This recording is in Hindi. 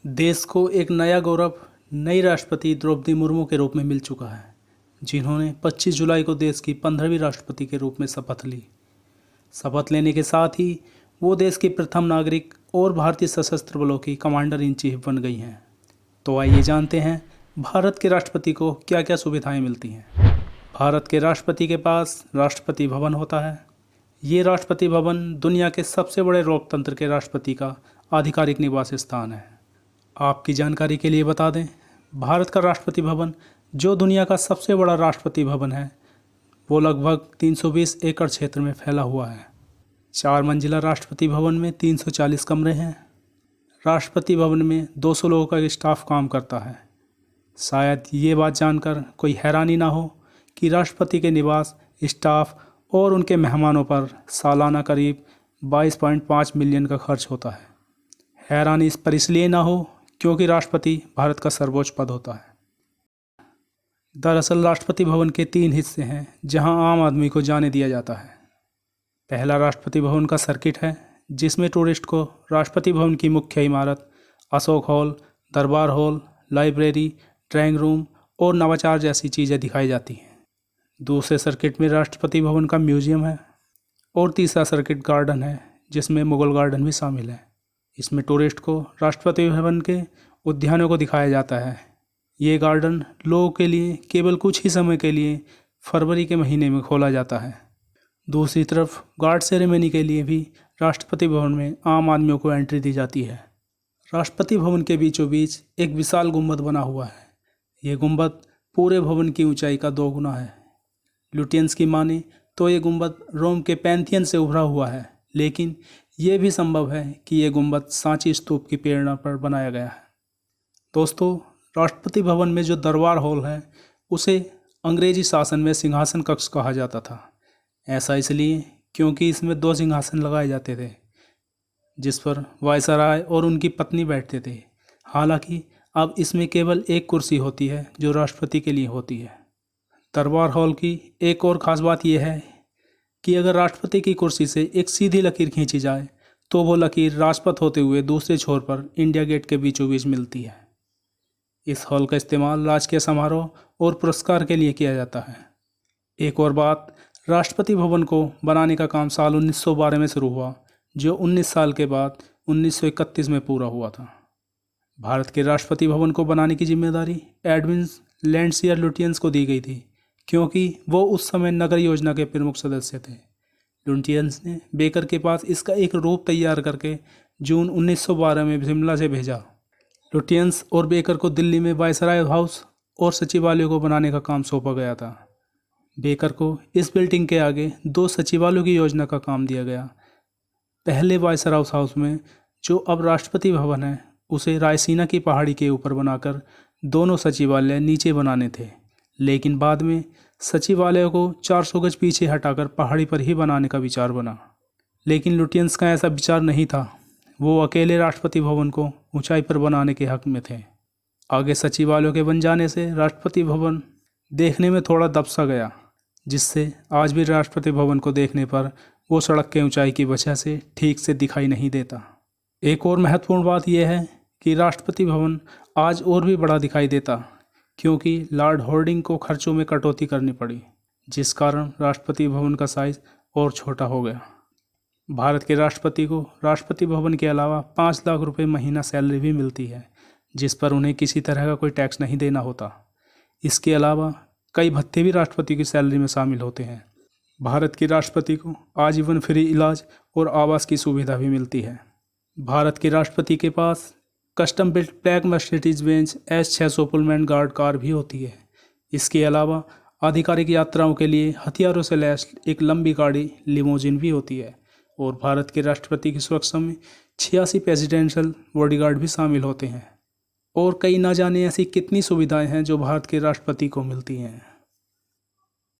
देश को एक नया गौरव नई राष्ट्रपति द्रौपदी मुर्मू के रूप में मिल चुका है, जिन्होंने 25 जुलाई को देश की 15वीं राष्ट्रपति के रूप में शपथ ली। शपथ लेने के साथ ही वो देश की प्रथम नागरिक और भारतीय सशस्त्र बलों की कमांडर इन चीफ बन गई हैं। तो आइए जानते हैं भारत के राष्ट्रपति को क्या क्या सुविधाएं मिलती हैं। भारत के राष्ट्रपति के पास राष्ट्रपति भवन होता है। ये राष्ट्रपति भवन दुनिया के सबसे बड़े लोकतंत्र के राष्ट्रपति का आधिकारिक निवास स्थान है। आपकी जानकारी के लिए बता दें, भारत का राष्ट्रपति भवन जो दुनिया का सबसे बड़ा राष्ट्रपति भवन है, वो लगभग 320 एकड़ क्षेत्र में फैला हुआ है। 4 मंजिला राष्ट्रपति भवन में 340 कमरे हैं। राष्ट्रपति भवन में 200 लोगों का स्टाफ काम करता है। शायद ये बात जानकर कोई हैरानी ना हो कि राष्ट्रपति के निवास, स्टाफ और उनके मेहमानों पर सालाना करीब 22.5 मिलियन का खर्च होता है। हैरानी इस पर इसलिए ना हो क्योंकि राष्ट्रपति भारत का सर्वोच्च पद होता है। दरअसल राष्ट्रपति भवन के 3 हिस्से हैं जहां आम आदमी को जाने दिया जाता है। पहला राष्ट्रपति भवन का सर्किट है, जिसमें टूरिस्ट को राष्ट्रपति भवन की मुख्य इमारत, अशोक हॉल, दरबार हॉल, लाइब्रेरी, ड्राइंग रूम और नवाचार जैसी चीज़ें दिखाई जाती हैं। दूसरे सर्किट में राष्ट्रपति भवन का म्यूजियम है और तीसरा सर्किट गार्डन है, जिसमें मुगल गार्डन भी शामिल है। इसमें टूरिस्ट को राष्ट्रपति भवन के उद्यानों को दिखाया जाता है। ये गार्डन लोगों के लिए केवल कुछ ही समय के लिए फरवरी के महीने में खोला जाता है। दूसरी तरफ गार्ड सेरेमनी के लिए भी राष्ट्रपति भवन में आम आदमियों को एंट्री दी जाती है। राष्ट्रपति भवन के बीचों बीच एक विशाल गुंबद बना हुआ है। ये गुंबद पूरे भवन की ऊंचाई का 2 गुना है। लुटियंस की माने तो ये गुंबद रोम के पैंथियन से उभरा हुआ है, लेकिन ये भी संभव है कि ये गुंबद सांची स्तूप की प्रेरणा पर बनाया गया है। दोस्तों, राष्ट्रपति भवन में जो दरबार हॉल है, उसे अंग्रेजी शासन में सिंहासन कक्ष कहा जाता था। ऐसा इसलिए क्योंकि इसमें 2 सिंहासन लगाए जाते थे, जिस पर वायसराय और उनकी पत्नी बैठते थे। हालांकि अब इसमें केवल एक कुर्सी होती है जो राष्ट्रपति के लिए होती है। दरबार हॉल की एक और ख़ास बात यह है कि अगर राष्ट्रपति की कुर्सी से एक सीधी लकीर खींची जाए तो वो लकीर राजपथ होते हुए दूसरे छोर पर इंडिया गेट के बीचों बीच मिलती है। इस हॉल का इस्तेमाल राजकीय समारोह और पुरस्कार के लिए किया जाता है। एक और बात, राष्ट्रपति भवन को बनाने का काम साल 1912 में शुरू हुआ, जो 19 साल के बाद 1931 में पूरा हुआ था। भारत के राष्ट्रपति भवन को बनाने की जिम्मेदारी एडविन लैंडसियर लुटियंस को दी गई थी, क्योंकि वो उस समय नगर योजना के प्रमुख सदस्य थे। लुटियंस ने बेकर के पास इसका एक रूप तैयार करके जून 1912 में शिमला से भेजा। लुटियंस और बेकर को दिल्ली में वायसराय हाउस और सचिवालय को बनाने का काम सौंपा गया था। बेकर को इस बिल्डिंग के आगे 2 सचिवालयों की योजना का काम दिया गया। पहले वायसराय हाउस में, जो अब राष्ट्रपति भवन है, उसे रायसीना की पहाड़ी के ऊपर बनाकर दोनों सचिवालय नीचे बनाने थे, लेकिन बाद में सचिवालय को 400 गज पीछे हटाकर पहाड़ी पर ही बनाने का विचार बना। लेकिन लुटियंस का ऐसा विचार नहीं था। वो अकेले राष्ट्रपति भवन को ऊंचाई पर बनाने के हक में थे। आगे सचिवालयों के बन जाने से राष्ट्रपति भवन देखने में थोड़ा दबसा गया, जिससे आज भी राष्ट्रपति भवन को देखने पर वो सड़क के ऊंचाई की वजह से ठीक से दिखाई नहीं देता। एक और महत्वपूर्ण बात यह है कि राष्ट्रपति भवन आज और भी बड़ा दिखाई देता, क्योंकि लॉर्ड हॉर्डिंग को खर्चों में कटौती करनी पड़ी, जिस कारण राष्ट्रपति भवन का साइज और छोटा हो गया। भारत के राष्ट्रपति को राष्ट्रपति भवन के अलावा 5 लाख रुपए महीना सैलरी भी मिलती है, जिस पर उन्हें किसी तरह का कोई टैक्स नहीं देना होता। इसके अलावा कई भत्ते भी राष्ट्रपति की सैलरी में शामिल होते हैं। भारत के राष्ट्रपति को आजीवन फ्री इलाज और आवास की सुविधा भी मिलती है। भारत के राष्ट्रपति के पास custom built black Mercedes Benz S600 Pullman guard car भी होती है। इसके अलावा आधिकारिक यात्राओं के लिए हथियारों से लैस एक लंबी गाड़ी लिमोजिन भी होती है, और भारत के राष्ट्रपति की सुरक्षा में 86 प्रेसिडेंशियल बॉडीगार्ड भी शामिल होते हैं। और कई ना जाने ऐसी कितनी सुविधाएं हैं जो भारत के राष्ट्रपति को मिलती हैं।